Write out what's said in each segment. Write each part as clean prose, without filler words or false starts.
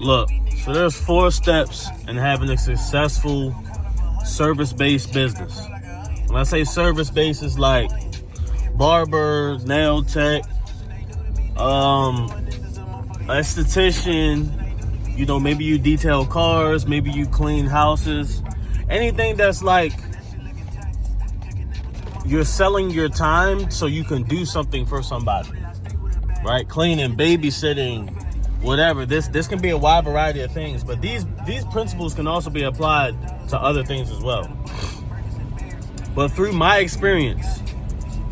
Look, so there's 4 steps in having a successful service-based business. When I say service-based, it's like barber, nail tech, esthetician, maybe you detail cars, maybe you clean houses, anything that's like you're selling your time so you can do something for somebody, right? Cleaning, babysitting, whatever. This can be a wide variety of things, but these principles can also be applied to other things as well. But through my experience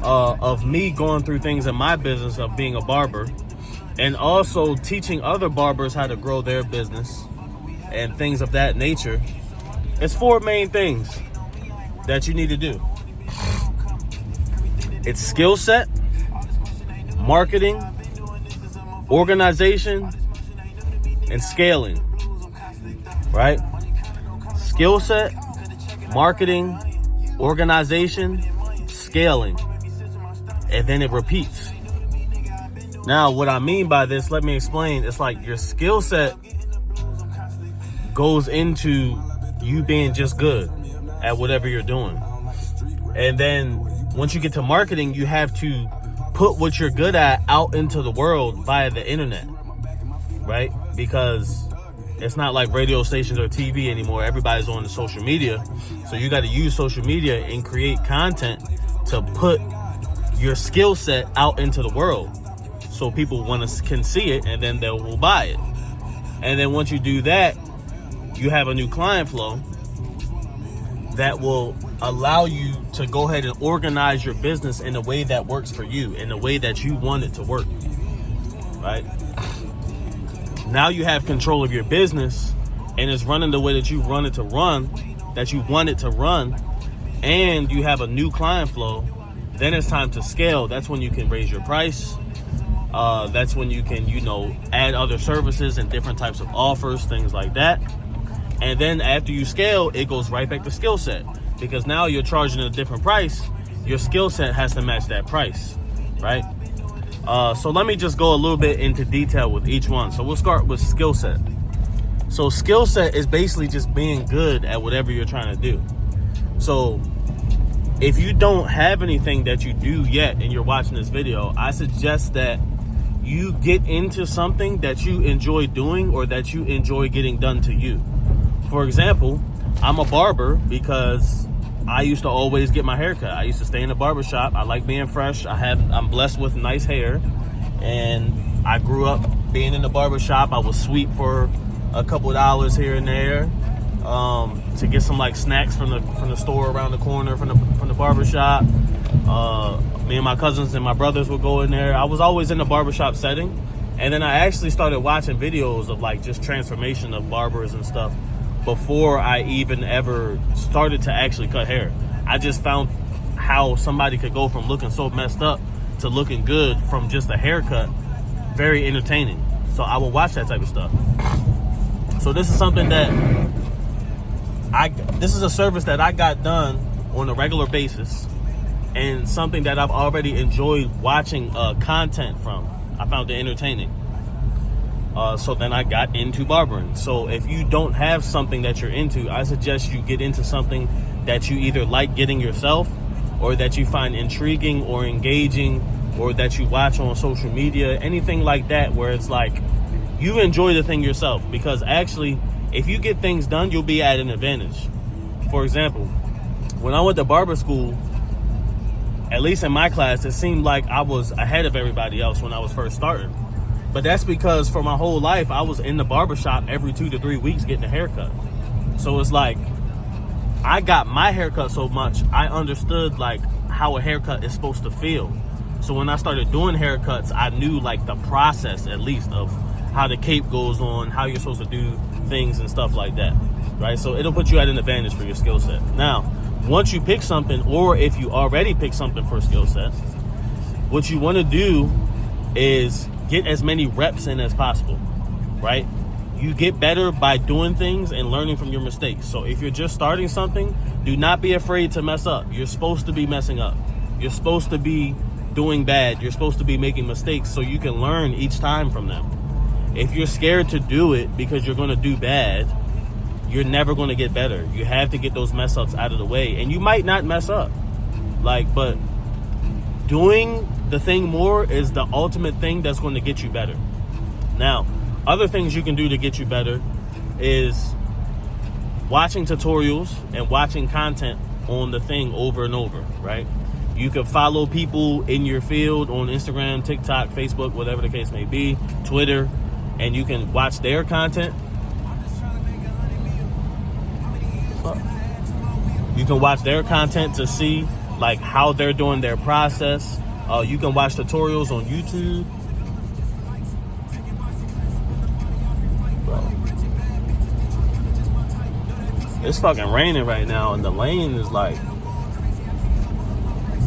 of me going through things in my business of being a barber, and also teaching other barbers how to grow their business and things of that nature, it's 4 main things that you need to do. It's skill set, marketing, organization, and scaling, right? Skill set, marketing, organization, scaling, and then it repeats. Now, what I mean by this, let me explain. It's like your skill set goes into you being just good at whatever you're doing. And then once you get to marketing, you have to put what you're good at out into the world via the internet, right? Because it's not like radio stations or TV anymore. Everybody's on the social media. So you got to use social media and create content to put your skill set out into the world so people can see it, and then they will buy it. And then once you do that, you have a new client flow that will allow you to go ahead and organize your business in a way that works for you, in a way that you want it to work, right? Now you have control of your business, and it's running the way that you want it to run, and you have a new client flow. Then it's time to scale. That's when you can raise your price. That's when you can, add other services and different types of offers, things like that. And then after you scale, it goes right back to skill set, because now you're charging a different price. Your skill set has to match that price, right? So let me just go a little bit into detail with each one. So we'll start with skill set. So skill set is basically just being good at whatever you're trying to do. So if you don't have anything that you do yet and you're watching this video, I suggest that you get into something that you enjoy doing or that you enjoy getting done to you. For example, I'm a barber because I used to always get my hair cut. I used to stay in the barber shop. I like being fresh. I'm blessed with nice hair, and I grew up being in the barber shop. I would sweep for a couple of dollars here and there to get some snacks from the store around the corner from the barber shop. Me and my cousins and my brothers would go in there. I was always in the barber shop setting, and then I actually started watching videos of just transformation of barbers and stuff before I even ever started to actually cut hair. I just found how somebody could go from looking so messed up to looking good from just a haircut very entertaining. So I will watch that type of stuff. So this is something that this is a service that I got done on a regular basis, and something that I've already enjoyed watching content from. I found it entertaining. So then I got into barbering. So if you don't have something that you're into, I suggest you get into something that you either like getting yourself, or that you find intriguing or engaging, or that you watch on social media, anything like that, where it's you enjoy the thing yourself. Because actually, if you get things done, you'll be at an advantage. For example, when I went to barber school, at least in my class, it seemed like I was ahead of everybody else when I was first starting. But that's because for my whole life, I was in the barbershop every 2 to 3 weeks getting a haircut. So it's I got my haircut so much, I understood how a haircut is supposed to feel. So when I started doing haircuts, I knew the process, at least, of how the cape goes on, how you're supposed to do things and stuff like that, right? So it'll put you at an advantage for your skill set. Now, once you pick something, or if you already pick something for a skill set, what you want to do is get as many reps in as possible, right? You get better by doing things and learning from your mistakes. So if you're just starting something, do not be afraid to mess up. You're supposed to be messing up. You're supposed to be doing bad. You're supposed to be making mistakes so you can learn each time from them. If you're scared to do it because you're going to do bad, you're never going to get better. You have to get those mess ups out of the way, and you might not mess up, but doing the thing more is the ultimate thing that's going to get you better. Now, other things you can do to get you better is watching tutorials and watching content on the thing over and over, right? You can follow people in your field on Instagram, TikTok, Facebook, whatever the case may be, Twitter, and you can watch their content. You can watch their content to see how they're doing their process. You can watch tutorials on YouTube. It's fucking raining right now, and the lane is I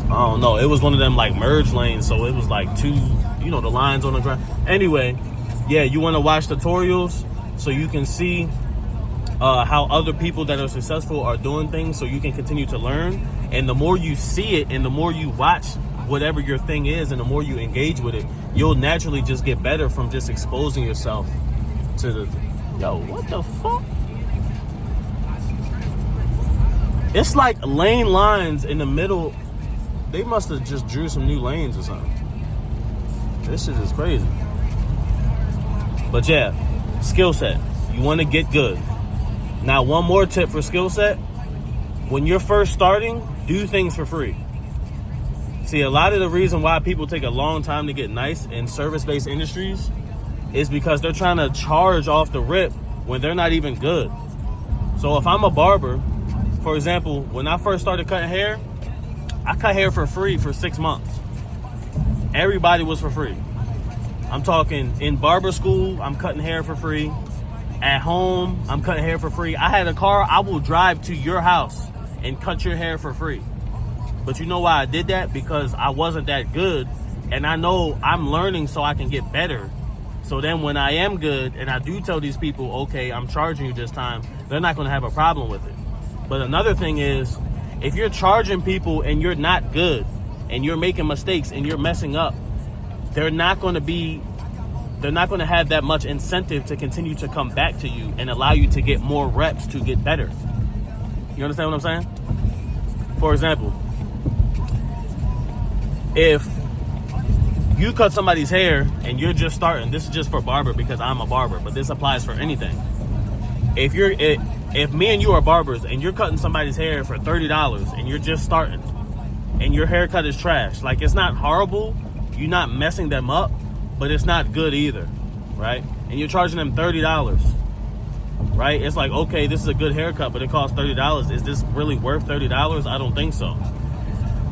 don't know. It was one of them merge lanes, so it was two, the lines on the ground. Anyway, yeah, you want to watch tutorials so you can see how other people that are successful are doing things, so you can continue to learn. And the more you see it and the more you watch whatever your thing is and the more you engage with it, you'll naturally just get better from just exposing yourself to the... Yo, what the fuck? It's lane lines in the middle. They must have just drew some new lanes or something. This shit is crazy. But yeah, skill set. You want to get good. Now, one more tip for skill set. When you're first starting, do things for free. See, a lot of the reason why people take a long time to get nice in service-based industries is because they're trying to charge off the rip when they're not even good. So if I'm a barber, for example, when I first started cutting hair, I cut hair for free for 6 months. Everybody was for free. I'm talking in barber school, I'm cutting hair for free. At home, I'm cutting hair for free. I had a car, I will drive to your house and cut your hair for free. But you know why I did that? Because I wasn't that good, and I know I'm learning so I can get better. So then when I am good and I do tell these people, okay, I'm charging you this time, they're not going to have a problem with it. But another thing is, if you're charging people and you're not good and you're making mistakes and you're messing up, they're not going to have that much incentive to continue to come back to you and allow you to get more reps to get better. You understand what I'm saying? For example, if you cut somebody's hair and you're just starting, this is just for barber because I'm a barber, but this applies for anything. If me and you are barbers and you're cutting somebody's hair for $30 and you're just starting and your haircut is trash, it's not horrible, you're not messing them up, but it's not good either, right? And you're charging them $30, right? It's okay, this is a good haircut, but it costs $30. Is this really worth $30? I don't think so.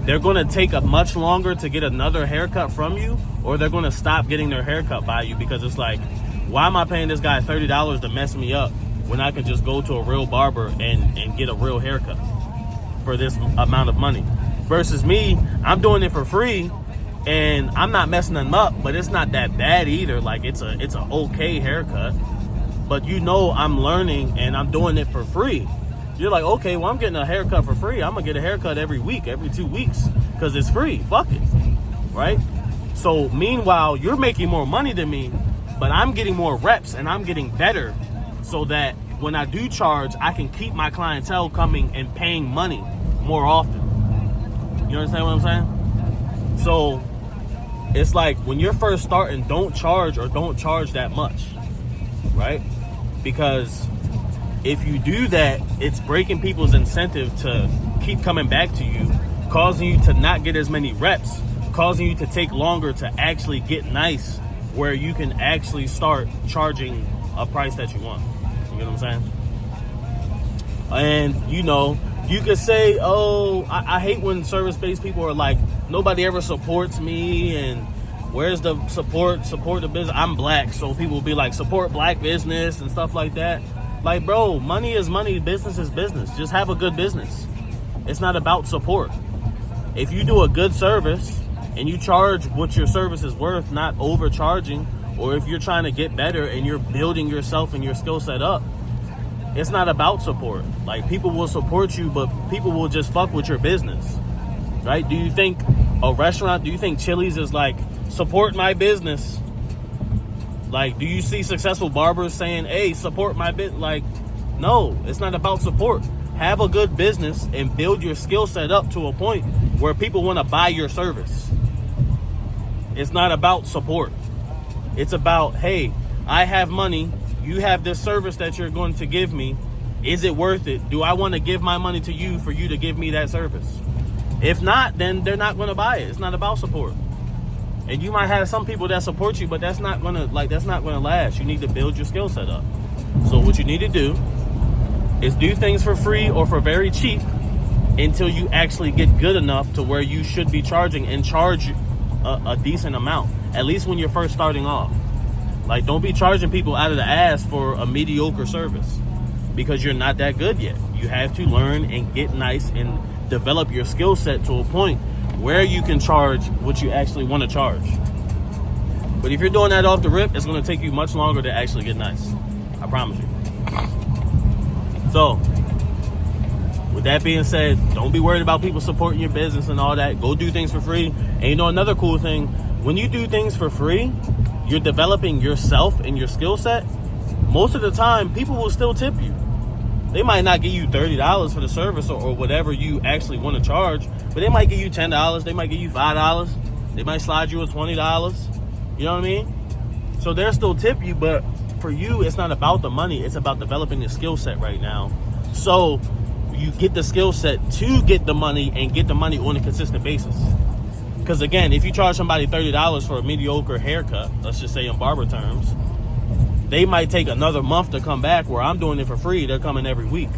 They're going to take a much longer to get another haircut from you, or they're going to stop getting their haircut by you because it's why am I paying this guy $30 to mess me up when I can just go to a real barber and get a real haircut for this amount of money? Versus me, I'm doing it for free and I'm not messing them up, but it's not that bad either. It's a okay haircut, but I'm learning and I'm doing it for free. You're okay, well, I'm getting a haircut for free. I'm gonna get a haircut every week, every 2 weeks, because it's free. Fuck it, right? So meanwhile, you're making more money than me, but I'm getting more reps and I'm getting better, so that when I do charge, I can keep my clientele coming and paying money more often. You understand what I'm saying? So it's when you're first starting, don't charge that much, right? Because if you do that, it's breaking people's incentive to keep coming back to you, causing you to not get as many reps, causing you to take longer to actually get nice, where you can actually start charging a price that you want. You know what I'm saying? And, you could say, oh, I hate when service-based people are nobody ever supports me, and where's the support the business? I'm black, so people will be support black business and stuff like that. Bro, money is money, business is business. Just have a good business. It's not about support. If you do a good service and you charge what your service is worth, not overcharging, or if you're trying to get better and you're building yourself and your skill set up, it's not about support. People will support you, but people will just fuck with your business, right? Do you think Chili's is support my business? Like, do you see successful barbers saying, hey, support my bit? Like, no, it's not about support. Have a good business and build your skill set up to a point where people want to buy your service. It's not about support. It's about, hey, I have money. You have this service that you're going to give me. Is it worth it? Do I want to give my money to you for you to give me that service? If not, then they're not going to buy it. It's not about support. And you might have some people that support you, but that's not going to last. You need to build your skill set up. So what you need to do is do things for free or for very cheap until you actually get good enough to where you should be charging, and charge a decent amount, at least when you're first starting off. Like, don't be charging people out of the ass for a mediocre service, because you're not that good yet. You have to learn and get nice and develop your skill set to a point where you can charge what you actually want to charge. But if you're doing that off the rip, it's going to take you much longer to actually get nice. I promise you. So, with that being said, don't be worried about people supporting your business and all that. Go do things for free. And you know, another cool thing, when you do things for free, you're developing yourself and your skill set. Most of the time, people will still tip you. They might not give you $30 for the service or whatever you actually want to charge, but they might give you $10. They might give you $5. They might slide you a $20. You know what I mean? So they'll still tip you, but for you, it's not about the money. It's about developing the skill set right now. So you get the skill set to get the money, and get the money on a consistent basis. Because again, if you charge somebody $30 for a mediocre haircut, let's just say in barber terms, they might take another month to come back, where I'm doing it for free. They're coming every week.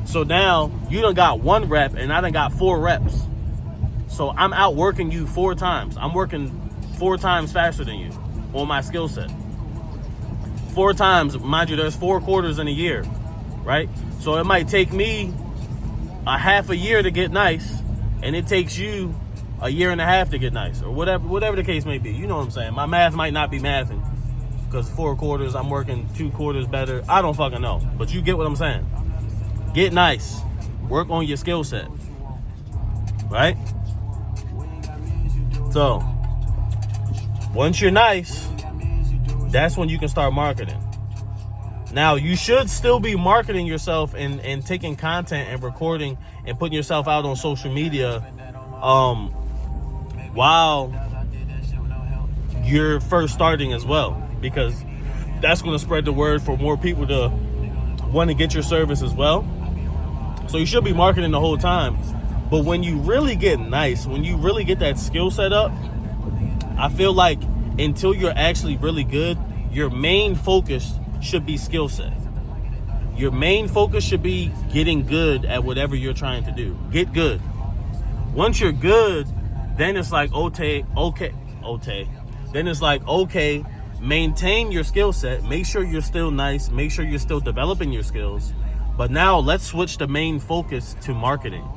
So now you done got 1 rep and I done got 4 reps. So I'm outworking you 4 times. I'm working 4 times faster than you on my skill set. 4 times, mind you, there's 4 quarters in a year, right? So it might take me a half a year to get nice, and it takes you a year and a half to get nice, or whatever the case may be. You know what I'm saying? My math might not be mathing, because 4 quarters, I'm working 2 quarters better. I don't fucking know, but you get what I'm saying. Get nice. Work on your skill set, right? So, once you're nice, that's when you can start marketing. Now, you should still be marketing yourself and taking content and recording and putting yourself out on social media while you're first starting as well, because that's going to spread the word for more people to want to get your service as well. So you should be marketing the whole time. But when you really get nice, when you really get that skill set up, I feel like until you're actually really good, your main focus should be skill set. Your main focus should be getting good at whatever you're trying to do. Get good. Once you're good, then it's like, okay. Then it's like, okay, maintain your skill set. Make sure you're still nice. Make sure you're still developing your skills. But now let's switch the main focus to marketing.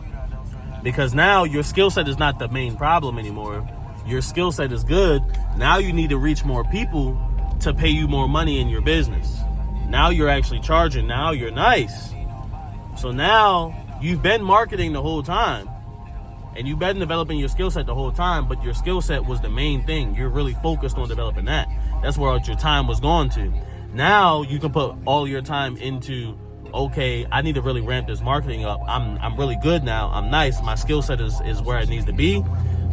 Because now your skill set is not the main problem anymore. Your skill set is good. Now you need to reach more people to pay you more money in your business. Now you're actually charging. Now you're nice. So now you've been marketing the whole time, and you've been developing your skill set the whole time, but your skill set was the main thing. You're really focused on developing that. That's where your time was going to. Now you can put all your time into, okay, I need to really ramp this marketing up. I'm really good now. I'm nice. My skill set is where it needs to be.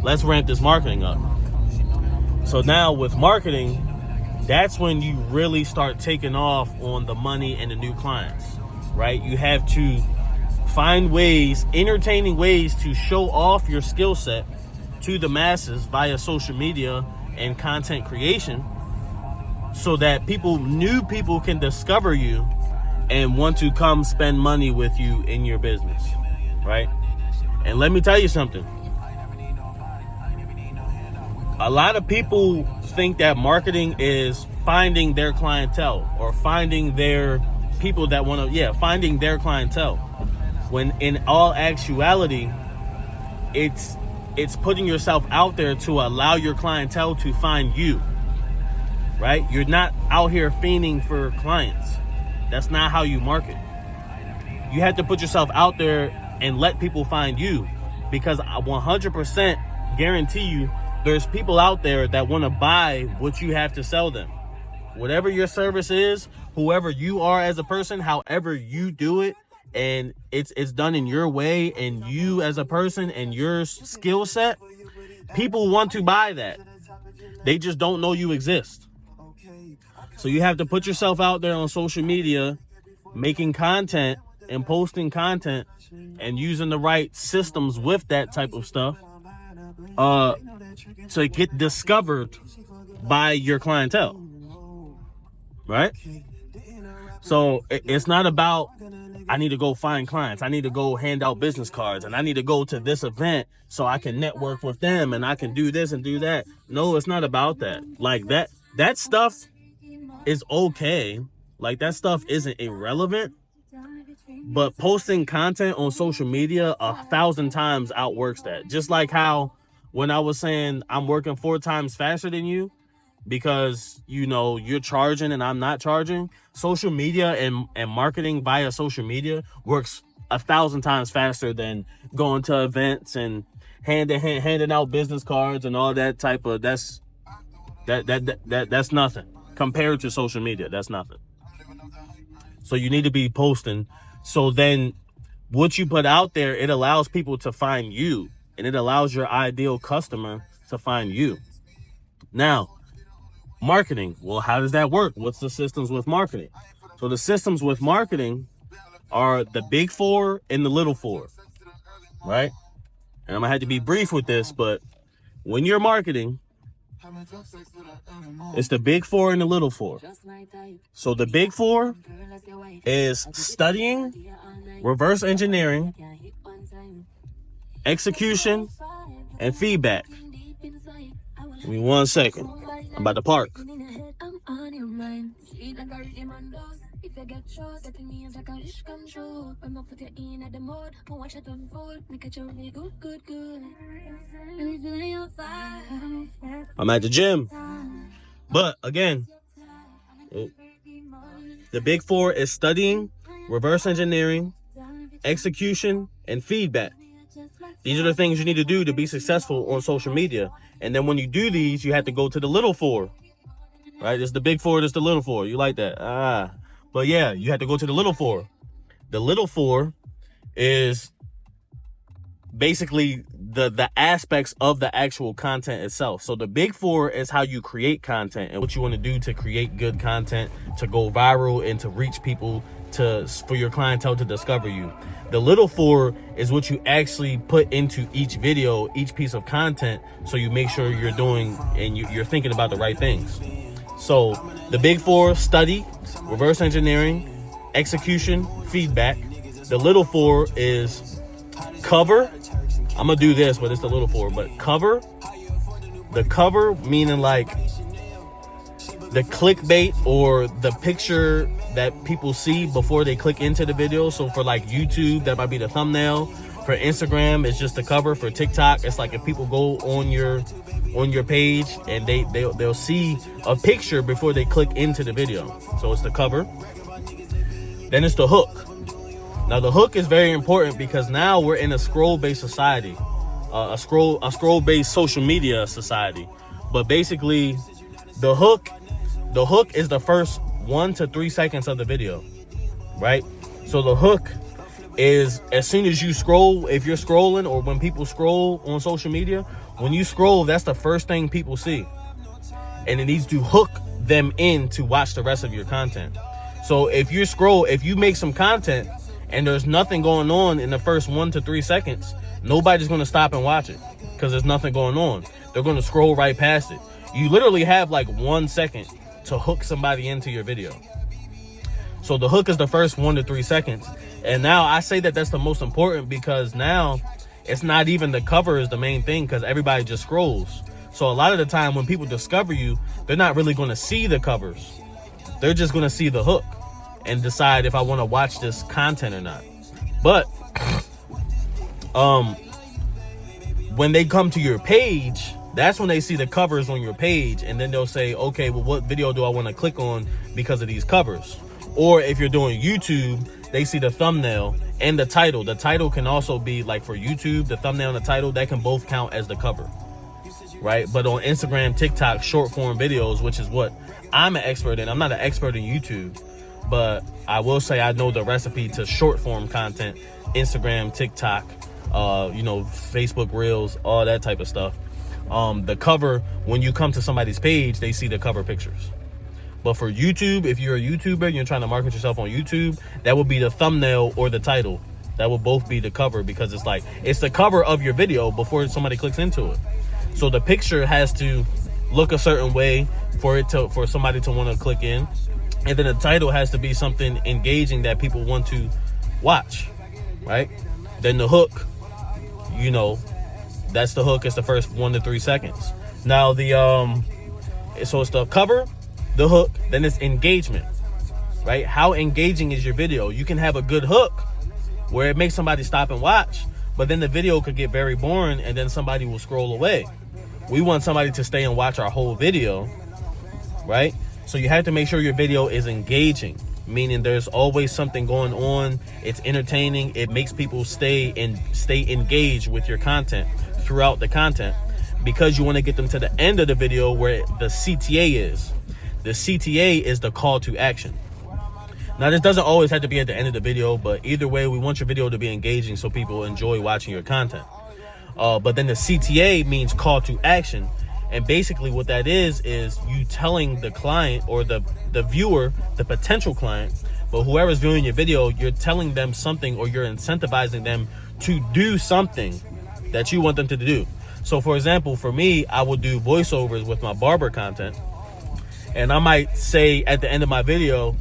Let's ramp this marketing up. So now with marketing, that's when you really start taking off on the money and the new clients, right? You have to find ways, entertaining ways to show off your skill set to the masses via social media and content creation, so that new people can discover you and want to come spend money with you in your business, right? And let me tell you something. A lot of people think that marketing is finding their clientele, or finding their people that want to, finding their clientele. When in all actuality, it's putting yourself out there to allow your clientele to find you, right? You're not out here fiending for clients. That's not how you market. You have to put yourself out there and let people find you, because I 100% guarantee you there's people out there that want to buy what you have to sell them. whatever your service is, whoever you are as a person, however you do it, and it's done in your way and you as a person and your skill set, people want to buy that. They just don't know you exist. So you have to put yourself out there on social media, making content and posting content and using the right systems with that type of stuff to get discovered by your clientele, right? So it's not about, I need to go find clients, I need to go hand out business cards, and I need to go to this event so I can network with them and I can do this and do that. No, it's not about that. Like that stuff is okay. Like that stuff isn't irrelevant, but posting content on social media 1,000 times outworks that. Just like how when I was saying I'm working 4 times faster than you because, you know, you're charging and I'm not charging, social media and marketing via social media works 1,000 times faster than going to events and handing out business cards and all that type of, that's nothing compared to social media. That's nothing. So you need to be posting. So then what you put out there, it allows people to find you, and it allows your ideal customer to find you. Now, marketing. Well, how does that work? What's the systems with marketing? So the systems with marketing are the big 4 and the little 4, right? And I'm gonna have to be brief with this, but when you're marketing, it's the big 4 and the little 4. So the big 4 is studying, reverse engineering, execution, and feedback. Give me 1 second. I'm about to park. I'm at the gym. But again, the big 4 is studying, reverse engineering, execution, and feedback. These are the things you need to do to be successful on social media. And then when you do these, you have to go to the little 4. Right? It's the big 4, it's the little 4. You like that? But yeah, you have to go to the little 4. The little 4 is basically the aspects of the actual content itself. So the big 4 is how you create content and what you want to do to create good content, to go viral and to reach people, for your clientele to discover you. The little 4 is what you actually put into each video, each piece of content, so you make sure you're doing and you're thinking about the right things. So the big 4, study, reverse engineering, execution, feedback. The little 4 is cover. I'm gonna do this, but it's the little 4. But cover, the cover meaning like the clickbait or the picture that people see before they click into the video. So for like YouTube, that might be the thumbnail. For Instagram, it's just the cover. For TikTok, it's like if people go on your page and they'll see a picture before they click into the video. So it's the cover. Then it's the hook. Now the hook is very important because now we're in a scroll-based society, a scroll-based social media society. But basically, the hook is the first 1 to 3 seconds of the video, right? So the hook is as soon as you scroll, if you're scrolling or when people scroll on social media, when you scroll, that's the first thing people see. And it needs to hook them in to watch the rest of your content. So if you make some content and there's nothing going on in the first 1 to 3 seconds, nobody's going to stop and watch it because there's nothing going on. They're going to scroll right past it. You literally have like 1 second to hook somebody into your video. So the hook is the first 1 to 3 seconds. And now I say that that's the most important because now it's not even the cover is the main thing because everybody just scrolls. So a lot of the time when people discover you, they're not really going to see the covers. They're just going to see the hook and decide if I want to watch this content or not. But when they come to your page, that's when they see the covers on your page, and then they'll say, okay, well, what video do I want to click on because of these covers? Or if you're doing YouTube, they see the thumbnail and the title. The title can also be like for YouTube, the thumbnail and the title, that can both count as the cover. right? But on Instagram, TikTok, short form videos, which is what I'm an expert in. I'm not an expert in YouTube, but I will say I know the recipe to short form content, Instagram, TikTok, Facebook Reels, all that type of stuff. The cover, when you come to somebody's page, they see the cover pictures. But for YouTube, if you're a YouTuber, you're trying to market yourself on YouTube, that would be the thumbnail or the title. That will both be the cover, because it's the cover of your video before somebody clicks into it. So the picture has to look a certain way for somebody to want to click in. And then the title has to be something engaging that people want to watch, right? Then the hook, that's the hook. It's the first 1 to 3 seconds. Now so it's the cover, the hook, then it's engagement, right? How engaging is your video? You can have a good hook where it makes somebody stop and watch, but then the video could get very boring and then somebody will scroll away. We want somebody to stay and watch our whole video, right? So you have to make sure your video is engaging, meaning there's always something going on. It's entertaining. It makes people stay engaged with your content throughout the content, because you want to get them to the end of the video where the CTA is. The CTA is the call to action. Now, this doesn't always have to be at the end of the video, but either way, we want your video to be engaging so people enjoy watching your content. But then the CTA means call to action. And basically what that is you telling the client or the viewer, the potential client, but whoever's viewing your video, you're telling them something, or you're incentivizing them to do something that you want them to do. So for example, for me, I would do voiceovers with my barber content. And I might say at the end of my video,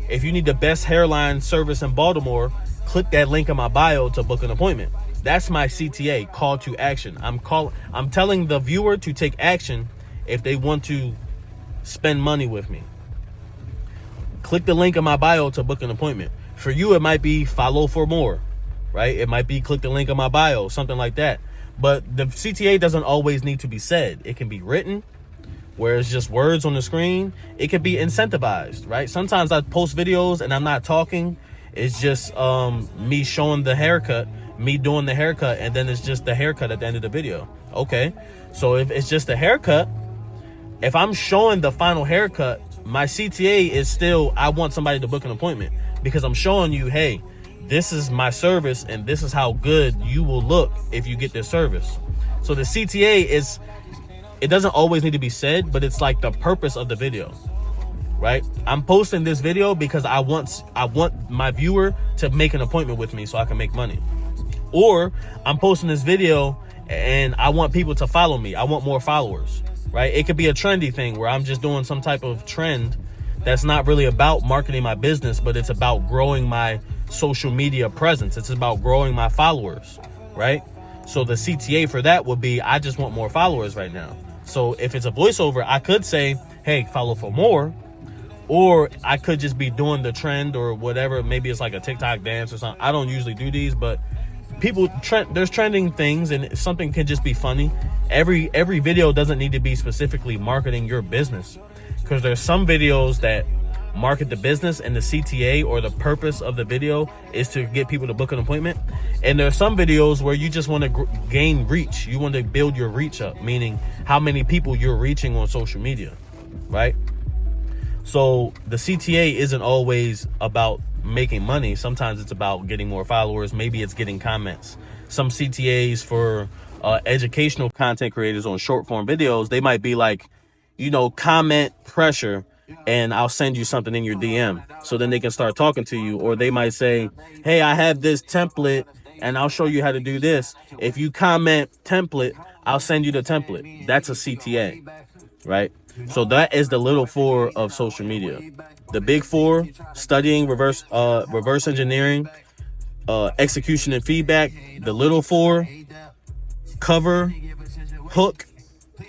if you need the best hairline service in Baltimore, click that link in my bio to book an appointment. That's my CTA, call to action. I'm telling the viewer to take action if they want to spend money with me. Click the link in my bio to book an appointment. For you, it might be follow for more, right? It might be click the link in my bio, something like that. But the CTA doesn't always need to be said. It can be written, where it's just words on the screen. It could be incentivized, right? Sometimes I post videos and I'm not talking. It's just me showing the haircut, me doing the haircut, and then it's just the haircut at the end of the video. Okay, so if it's just the haircut, if I'm showing the final haircut, my CTA is still, I want somebody to book an appointment, because I'm showing you, hey, this is my service and this is how good you will look if you get this service. So the CTA is, it doesn't always need to be said, but it's like the purpose of the video, right? I'm posting this video because I want my viewer to make an appointment with me so I can make money. Or I'm posting this video and I want people to follow me. I want more followers, right? It could be a trendy thing where I'm just doing some type of trend that's not really about marketing my business, but it's about growing my social media presence. It's about growing my followers, right? So the CTA for that would be, I just want more followers right now. So if it's a voiceover, I could say, hey, follow for more. Or I could just be doing the trend or whatever. Maybe it's like a TikTok dance or something. I don't usually do these, but there's trending things, and something can just be funny. Every video doesn't need to be specifically marketing your business, because there's some videos that market the business and the CTA or the purpose of the video is to get people to book an appointment. And there's some videos where you just want to gain reach. You want to build your reach up, meaning how many people you're reaching on social media, right? So the CTA isn't always about making money. Sometimes it's about getting more followers. Maybe it's getting comments. Some CTAs for educational content creators on short form videos, they might be like, comment pressure, and I'll send you something in your DM. So then they can start talking to you. Or they might say, hey, I have this template and I'll show you how to do this. If you comment template, I'll send you the template. That's a CTA, right? So that is the little four of social media. The big four: studying, reverse engineering, execution and feedback. The little four: cover, hook,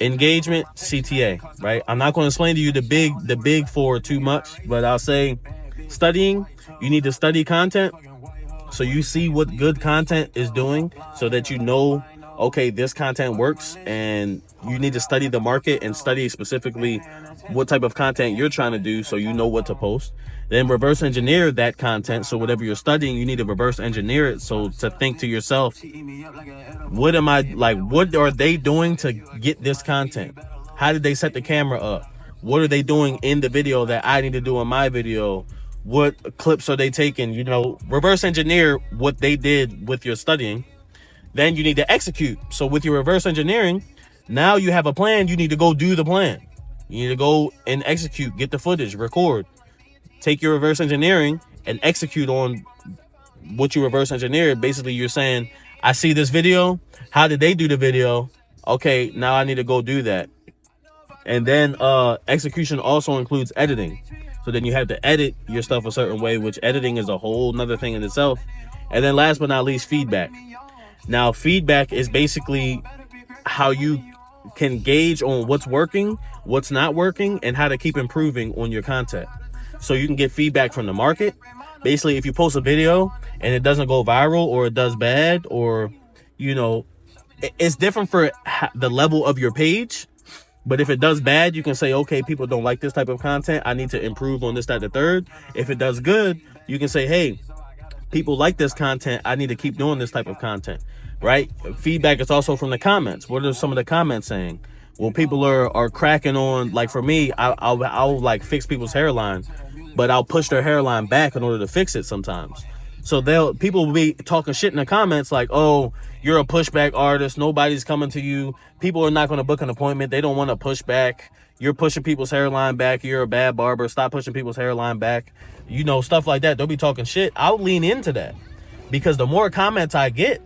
engagement, CTA, right? I'm not going to explain to you the big four too much, but I'll say studying, you need to study content so you see what good content is doing, so that you know, okay, this content works, and you need to study the market and study specifically what type of content you're trying to do so you know what to post. Then reverse engineer that content. So whatever you're studying, you need to reverse engineer it. So to think to yourself, what are they doing to get this content? How did they set the camera up? What are they doing in the video that I need to do in my video? What clips are they taking? Reverse engineer what they did with your studying. Then you need to execute. So with your reverse engineering, now you have a plan. You need to go do the plan. You need to go and execute, get the footage, record, take your reverse engineering and execute on what you reverse engineered. Basically, you're saying, I see this video. How did they do the video? Okay, now I need to go do that. And then execution also includes editing. So then you have to edit your stuff a certain way, which editing is a whole nother thing in itself. And then last but not least, feedback. Now, feedback is basically how you can gauge on what's working, what's not working, and how to keep improving on your content. So you can get feedback from the market. Basically, if you post a video and it doesn't go viral or it does bad, or, it's different for the level of your page. But if it does bad, you can say, okay, people don't like this type of content. I need to improve on this, that, the third. If it does good, you can say, hey, people like this content. I need to keep doing this type of content, right? Feedback is also from the comments. What are some of the comments saying? Well, people are cracking on, like for me, I'll like fix people's hairline, but I'll push their hairline back in order to fix it sometimes. So people will be talking shit in the comments like, oh, you're a pushback artist. Nobody's coming to you. People are not going to book an appointment. They don't want to push back. You're pushing people's hairline back. You're a bad barber. Stop pushing people's hairline back. Stuff like that. They'll be talking shit. I'll lean into that because the more comments I get,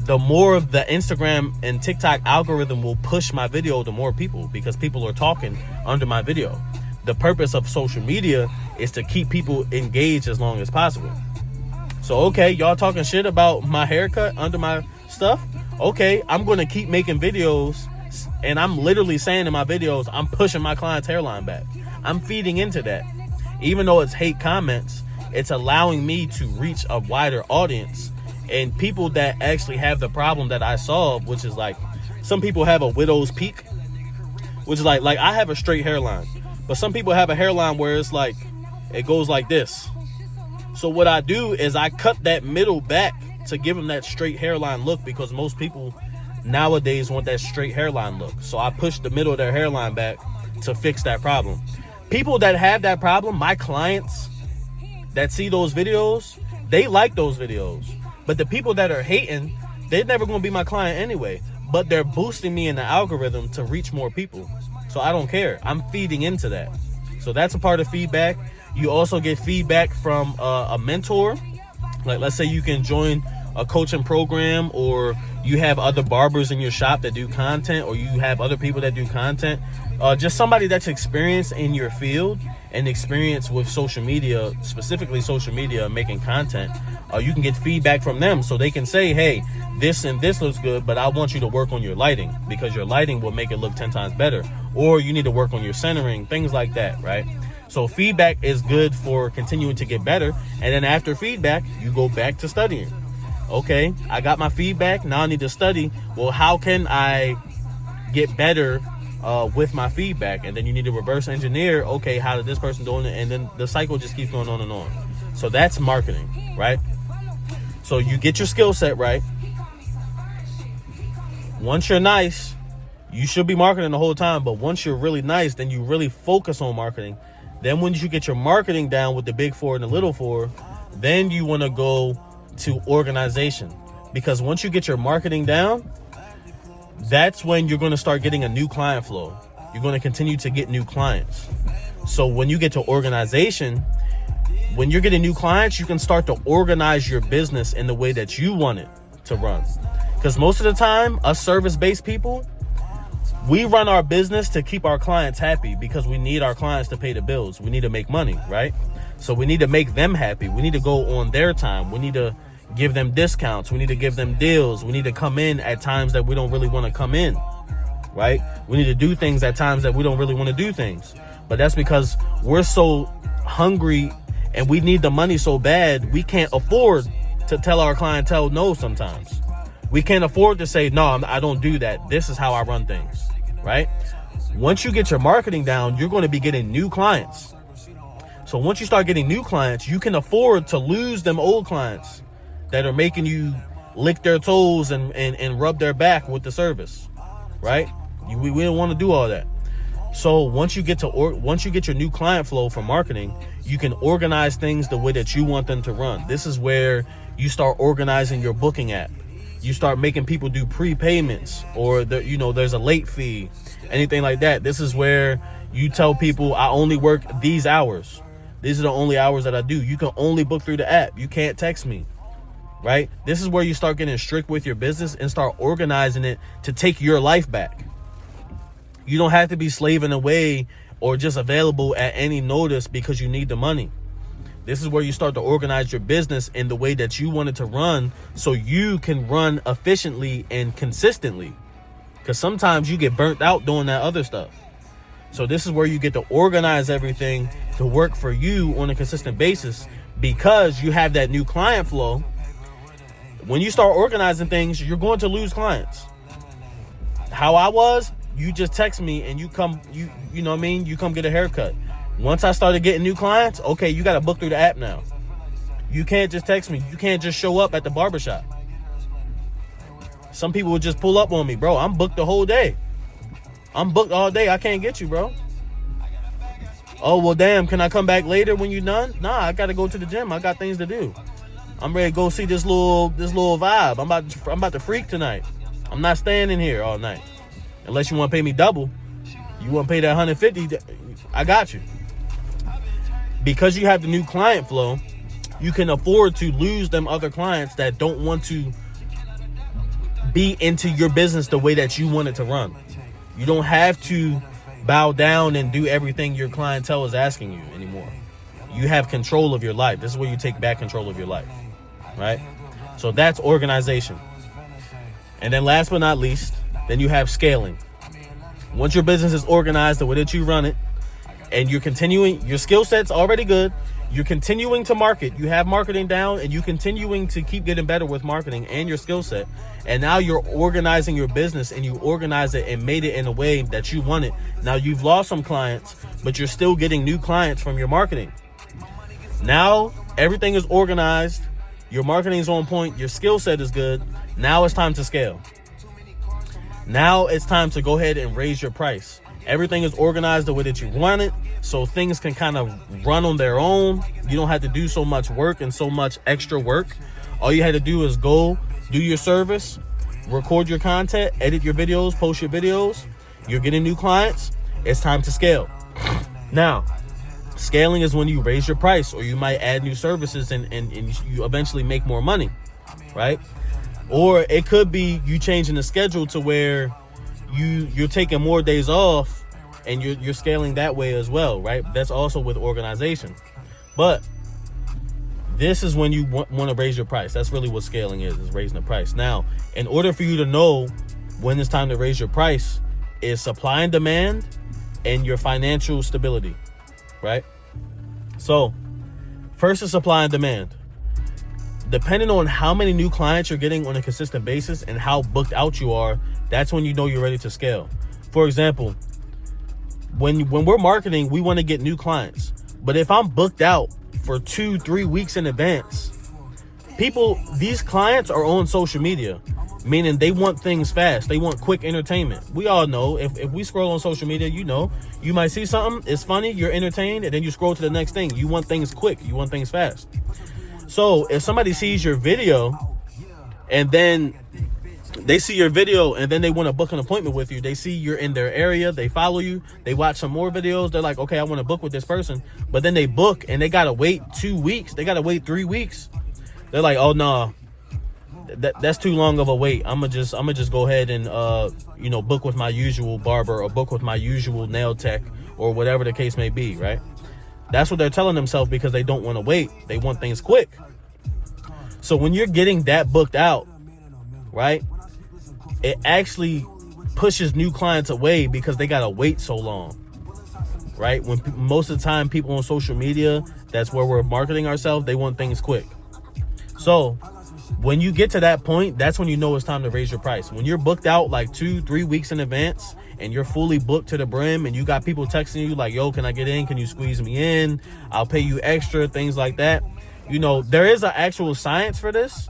the more of the Instagram and TikTok algorithm will push my video to more people because people are talking under my video. The purpose of social media is to keep people engaged as long as possible. So, okay, y'all talking shit about my haircut under my stuff. Okay, I'm going to keep making videos, and I'm literally saying in my videos, I'm pushing my client's hairline back. I'm feeding into that. Even though it's hate comments, it's allowing me to reach a wider audience and people that actually have the problem that I solve, which is like some people have a widow's peak, which is like I have a straight hairline, but some people have a hairline where it's like it goes like this. So what I do is I cut that middle back to give them that straight hairline look because most people nowadays want that straight hairline look. So I push the middle of their hairline back to fix that problem. People that have that problem, my clients that see those videos, they like those videos. But the people that are hating, they're never going to be my client anyway. But they're boosting me in the algorithm to reach more people. So I don't care. I'm feeding into that. So that's a part of feedback. You also get feedback from a mentor. Like, let's say you can join a coaching program, or you have other barbers in your shop that do content, or you have other people that do content. Just somebody that's experienced in your field and experience with social media, specifically social media, making content. You can get feedback from them so they can say, hey, this and this looks good, but I want you to work on your lighting because your lighting will make it look 10 times better. Or you need to work on your centering, things like that, right? So feedback is good for continuing to get better. And then after feedback, you go back to studying. Okay, I got my feedback. Now I need to study. Well, how can I get better with my feedback? And then you need to reverse engineer. Okay, how did this person doing it? And then the cycle just keeps going on and on. So that's marketing, right? So you get your skill set right. Once you're nice, you should be marketing the whole time. But once you're really nice, then you really focus on marketing. Then once you get your marketing down with the big 4 and the little 4, then you want to go to organization. Because once you get your marketing down, that's when you're going to start getting a new client flow. You're going to continue to get new clients. So when you get to organization, when you're getting new clients, you can start to organize your business in the way that you want it to run. Because most of the time, us service-based people, we run our business to keep our clients happy because we need our clients to pay the bills. We need to make money, right? So we need to make them happy. We need to go on their time. We need to give them discounts. We need to give them deals. We need to come in at times that we don't really want to come in, right? We need to do things at times that we don't really want to do things. But that's because we're so hungry and we need the money so bad, we can't afford to tell our clientele no sometimes. We can't afford to say, no, I don't do that. This is how I run things, right? Once you get your marketing down, you're going to be getting new clients. So once you start getting new clients, you can afford to lose them old clients that are making you lick their toes and rub their back with the service, right? We don't want to do all that. So once you get your new client flow from marketing, you can organize things the way that you want them to run. This is where you start organizing your booking app. You start making people do prepayments, or there's a late fee, anything like that. This is where you tell people, I only work these hours. These are the only hours that I do. You can only book through the app. You can't text me, right? This is where you start getting strict with your business and start organizing it to take your life back. You don't have to be slaving away or just available at any notice because you need the money. This is where you start to organize your business in the way that you want it to run, so you can run efficiently and consistently. Because sometimes you get burnt out doing that other stuff. So this is where you get to organize everything to work for you on a consistent basis, because you have that new client flow. When you start organizing things, you're going to lose clients. How I was, you just text me and you come, you know what I mean? You come get a haircut. Once I started getting new clients, okay, you got to book through the app now. You can't just text me. You can't just show up at the barbershop. Some people would just pull up on me, bro. I'm booked the whole day. I'm booked all day. I can't get you, bro. Oh, well, damn. Can I come back later when you're done? Nah, I got to go to the gym. I got things to do. I'm ready to go see this little vibe. I'm about to freak tonight. I'm not staying in here all night. Unless you want to pay me double. You want to pay that $150, I got you. Because you have the new client flow, you can afford to lose them other clients that don't want to be into your business the way that you want it to run. You don't have to bow down and do everything your clientele is asking you anymore. You have control of your life. This is where you take back control of your life, right? So that's organization. And then last but not least, then you have scaling. Once your business is organized the way that you run it, and you're continuing, your skill set's already good, you're continuing to market, you have marketing down, and you're continuing to keep getting better with marketing and your skill set, and now you're organizing your business, and you organize it and made it in a way that you want it. Now you've lost some clients, but you're still getting new clients from your marketing. Now everything is organized, your marketing is on point, your skill set is good. Now it's time to scale. Now it's time to go ahead and raise your price. Everything is organized the way that you want it, so things can kind of run on their own. You don't have to do so much work and so much extra work. All you had to do is go do your service, record your content, edit your videos, post your videos. You're getting new clients. It's time to scale. Now, scaling is when you raise your price, or you might add new services and you eventually make more money, right? Or it could be you changing the schedule to where you're taking more days off, and you're scaling that way as well, right? That's also with organization. But this is when you want to raise your price. That's really what scaling is raising the price. Now, in order for you to know when it's time to raise your price, is supply and demand and your financial stability, right? So first is supply and demand. Depending on how many new clients you're getting on a consistent basis and how booked out you are, that's when you know you're ready to scale. For example, when we're marketing, we want to get new clients. But if I'm booked out for 2-3 weeks in advance, these clients are on social media, meaning they want things fast. They want quick entertainment. We all know if we scroll on social media, you might see something, it's funny, you're entertained, and then you scroll to the next thing. You want things quick. You want things fast. So if somebody sees your video and then they see your video and then they want to book an appointment with you, they see you're in their area, they follow you, they watch some more videos, they're like, okay, I want to book with this person. But then they book and they got to wait 2 weeks. They got to wait 3 weeks. They're like, oh, no, that's too long of a wait. I'm going to just go ahead and, book with my usual barber or book with my usual nail tech or whatever the case may be, right? That's what they're telling themselves because they don't want to wait. They want things quick. So when you're getting that booked out, right, it actually pushes new clients away because they got to wait so long, right? When most of the time people on social media, that's where we're marketing ourselves, they want things quick. So when you get to that point, that's when you know it's time to raise your price. When you're booked out like 2-3 weeks in advance and you're fully booked to the brim and you got people texting you like, yo, can I get in? Can you squeeze me in? I'll pay you extra, things like that. You know, there is an actual science for this,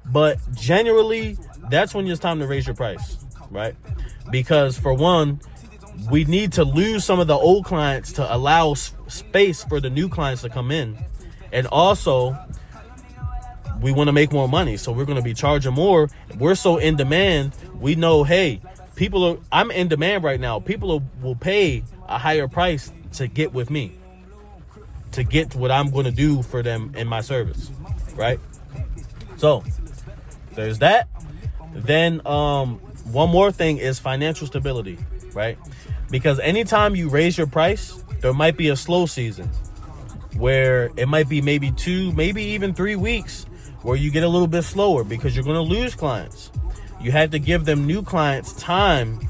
but generally that's when it's time to raise your price, right? Because for one, we need to lose some of the old clients to allow space for the new clients to come in. And also, we want to make more money, so we're going to be charging more. We're so in demand, we know, hey, I'm in demand right now. People will pay a higher price to get with me, to get what I'm going to do for them in my service, right? So there's that. Then one more thing is financial stability, right? Because anytime you raise your price, there might be a slow season where it might be maybe 2, maybe even 3 weeks where you get a little bit slower because you're going to lose clients. You have to give them new clients time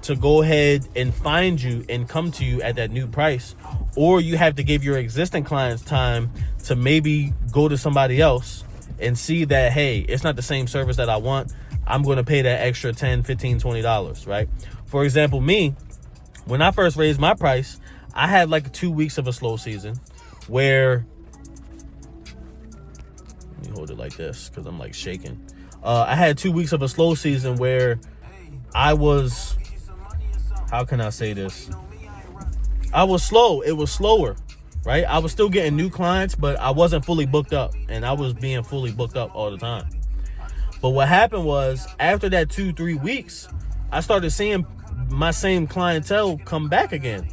to go ahead and find you and come to you at that new price. Or you have to give your existing clients time to maybe go to somebody else and see that, hey, it's not the same service that I want. I'm going to pay that extra $10, $15, $20, right? For example, me, when I first raised my price, I had like 2 weeks of a slow season where, let me hold it like this because I'm like shaking. I had 2 weeks of a slow season where I was, how can I say this? I was slow. It was slower, right? I was still getting new clients, but I wasn't fully booked up, and I was being fully booked up all the time. But what happened was, after that 2-3 weeks, I started seeing my same clientele come back again.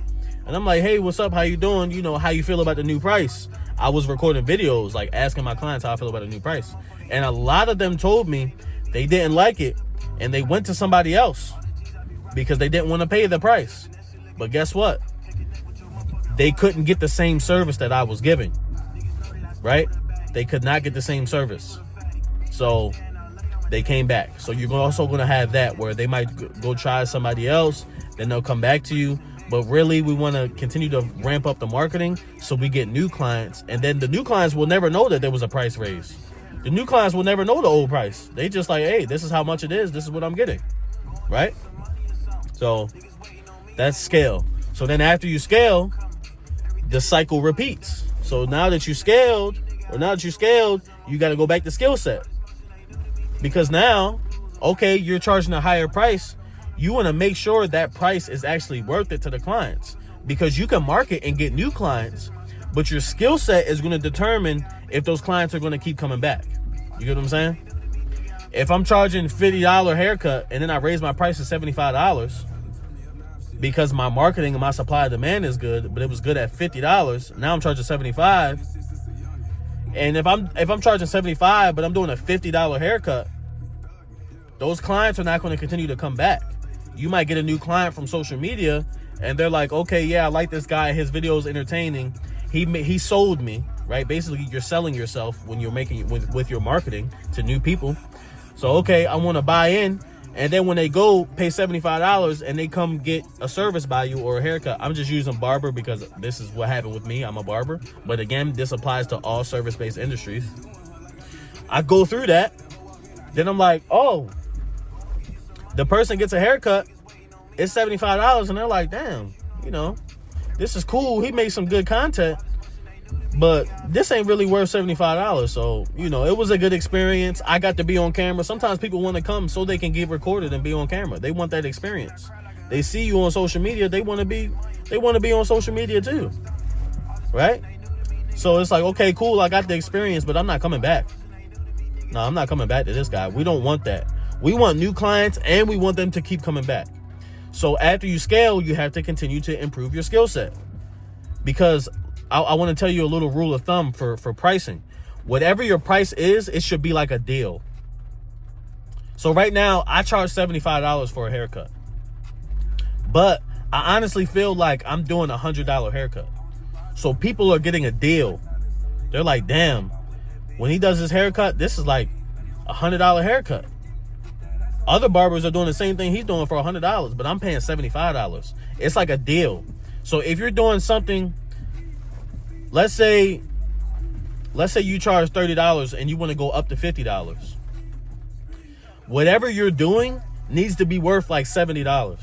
And I'm like, hey, what's up? How you doing? You know, how you feel about the new price? I was recording videos, like asking my clients how I feel about the new price. And a lot of them told me they didn't like it, and they went to somebody else because they didn't want to pay the price. But guess what? They couldn't get the same service that I was giving, right? They could not get the same service. So they came back. So you're also going to have that where they might go try somebody else, then they'll come back to you. But really, we want to continue to ramp up the marketing so we get new clients. And then the new clients will never know that there was a price raise. The new clients will never know the old price. They just like, hey, this is how much it is. This is what I'm getting, right? So that's scale. So then after you scale, the cycle repeats. So now that you scaled, you got to go back to skill set. Because now, okay, you're charging a higher price. You want to make sure that price is actually worth it to the clients, because you can market and get new clients, but your skill set is going to determine if those clients are going to keep coming back. You get what I'm saying? If I'm charging $50 haircut and then I raise my price to $75 because my marketing and my supply and demand is good, but it was good at $50, now I'm charging $75. And if I'm charging $75 but I'm doing a $50 haircut, those clients are not going to continue to come back. You might get a new client from social media and they're like, okay, yeah, I like this guy. His video is entertaining. He sold me, right? Basically, you're selling yourself when you're making it with your marketing to new people. So, okay, I want to buy in. And then when they go pay $75 and they come get a service by you or a haircut, I'm just using barber because this is what happened with me. I'm a barber. But again, this applies to all service-based industries. I go through that. Then I'm like, oh, the person gets a haircut. It's $75. And they're like, damn, you know, this is cool. He made some good content. But this ain't really worth $75. So, you know, it was a good experience. I got to be on camera. Sometimes people want to come so they can get recorded and be on camera. They want that experience. They see you on social media. They want to be on social media too. Right? So it's like, okay, cool. I got the experience, but I'm not coming back. No, I'm not coming back to this guy. We don't want that. We want new clients and we want them to keep coming back. So after you scale, you have to continue to improve your skill set. Because I want to tell you a little rule of thumb for pricing. Whatever your price is, it should be like a deal. So right now, I charge $75 for a haircut. But I honestly feel like I'm doing a $100 haircut. So people are getting a deal. They're like, damn, when he does his haircut, this is like a $100 haircut. Other barbers are doing the same thing he's doing for $100, but I'm paying $75. It's like a deal. So if you're doing something, let's say you charge $30 and you want to go up to $50. Whatever you're doing needs to be worth like $70.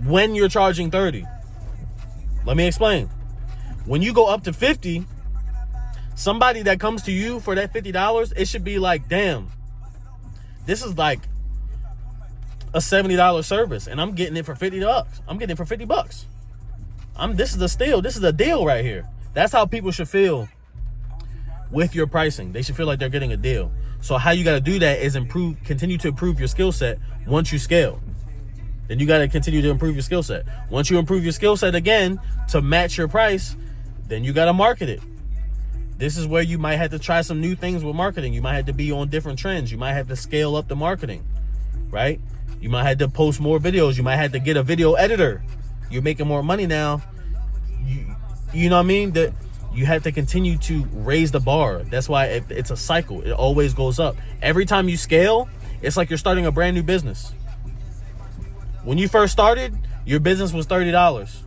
when you're charging 30. Let me explain. When you go up to 50, somebody that comes to you for that $50, it should be like, damn, this is like a $70 service, and I'm getting it for $50. I'm getting it for $50. This is a steal. This is a deal right here. That's how people should feel with your pricing. They should feel like they're getting a deal. So how you got to do that is continue to improve your skill set once you scale. Then you got to continue to improve your skill set. Once you improve your skill set again to match your price, then you got to market it. This is where you might have to try some new things with marketing. You might have to be on different trends. You might have to scale up the marketing, right? You might have to post more videos. You might have to get a video editor. You're making more money now. You know what I mean? That you have to continue to raise the bar. That's why it's a cycle. It always goes up. Every time you scale, it's like you're starting a brand new business. When you first started, your business was $30.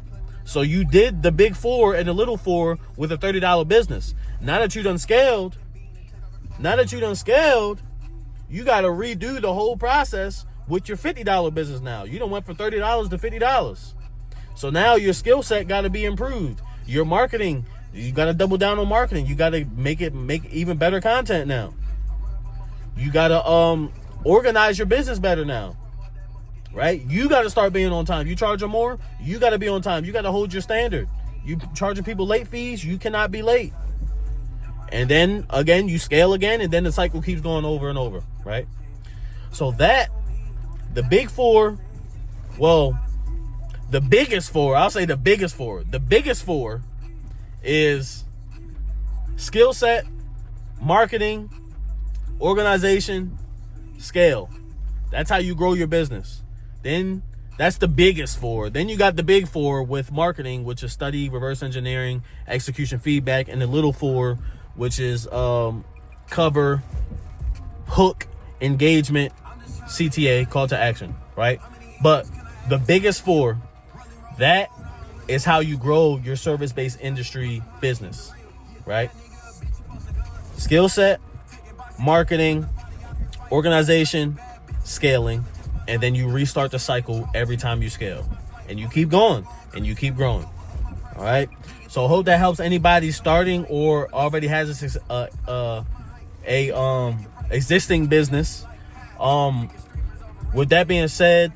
So you did the big four and the little four with a $30 business. Now that you done scaled, you got to redo the whole process with your $50 business now. You done went from $30 to $50. So now your skill set got to be improved. Your marketing, you got to double down on marketing. You got to make even better content now. You got to organize your business better now. Right? You got to start being on time. You charge them more, you got to be on time. You got to hold your standard. You charging people late fees, you cannot be late. And then again, you scale again, and then the cycle keeps going over and over, right? So the big four, the biggest four, I'll say the biggest four. The biggest four is skill set, marketing, organization, scale. That's how you grow your business. Then that's the biggest four. Then you got the big four with marketing, which is study, reverse engineering, execution, feedback, and the little four, which is cover, hook, engagement, CTA, call to action, right? But the biggest four, that is how you grow your service-based industry business, right? Skill set, marketing, organization, scaling, and then you restart the cycle every time you scale, and you keep going and you keep growing. All right. So I hope that helps anybody starting or already has existing business. With that being said,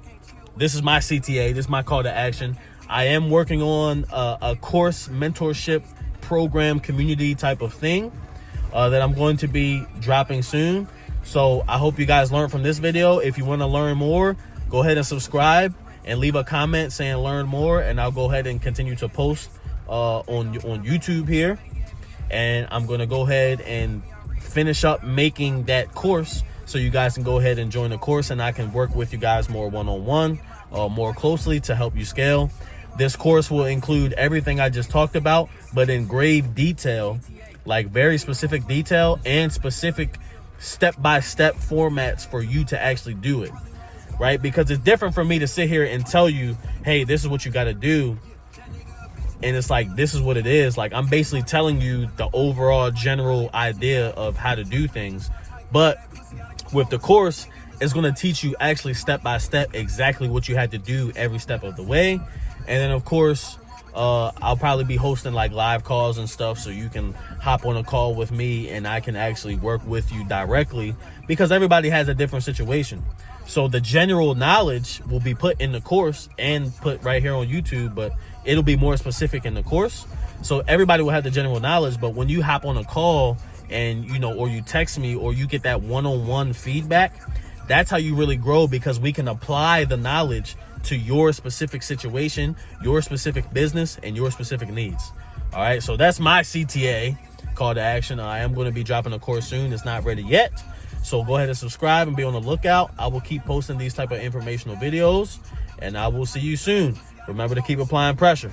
this is my CTA. This is my call to action. I am working on a course mentorship program community type of thing that I'm going to be dropping soon. So I hope you guys learned from this video. If you want to learn more, go ahead and subscribe and leave a comment saying learn more, and I'll go ahead and continue to post on YouTube here. And I'm going to go ahead and finish up making that course so you guys can go ahead and join the course, and I can work with you guys more one-on-one, more closely to help you scale. This course will include everything I just talked about, but in grave detail, like very specific detail and specific step-by-step formats for you to actually do it, right? Because it's different for me to sit here and tell you, hey, this is what you got to do, and it's like, this is what it is. Like, I'm basically telling you the overall general idea of how to do things, but with the course, it's going to teach you actually step-by-step exactly what you had to do every step of the way. And then, of course, I'll probably be hosting like live calls and stuff, so you can hop on a call with me and I can actually work with you directly, because everybody has a different situation. So the general knowledge will be put in the course and put right here on YouTube, but it'll be more specific in the course. So everybody will have the general knowledge, but when you hop on a call and, you know, or you text me or you get that one-on-one feedback, that's how you really grow, because we can apply the knowledge to your specific situation, your specific business, and your specific needs. All right, so that's my CTA, call to action. I am going to be dropping a course soon. It's not ready yet, so go ahead and subscribe and be on the lookout. I will keep posting these type of informational videos, and I will see you soon. Remember to keep applying pressure.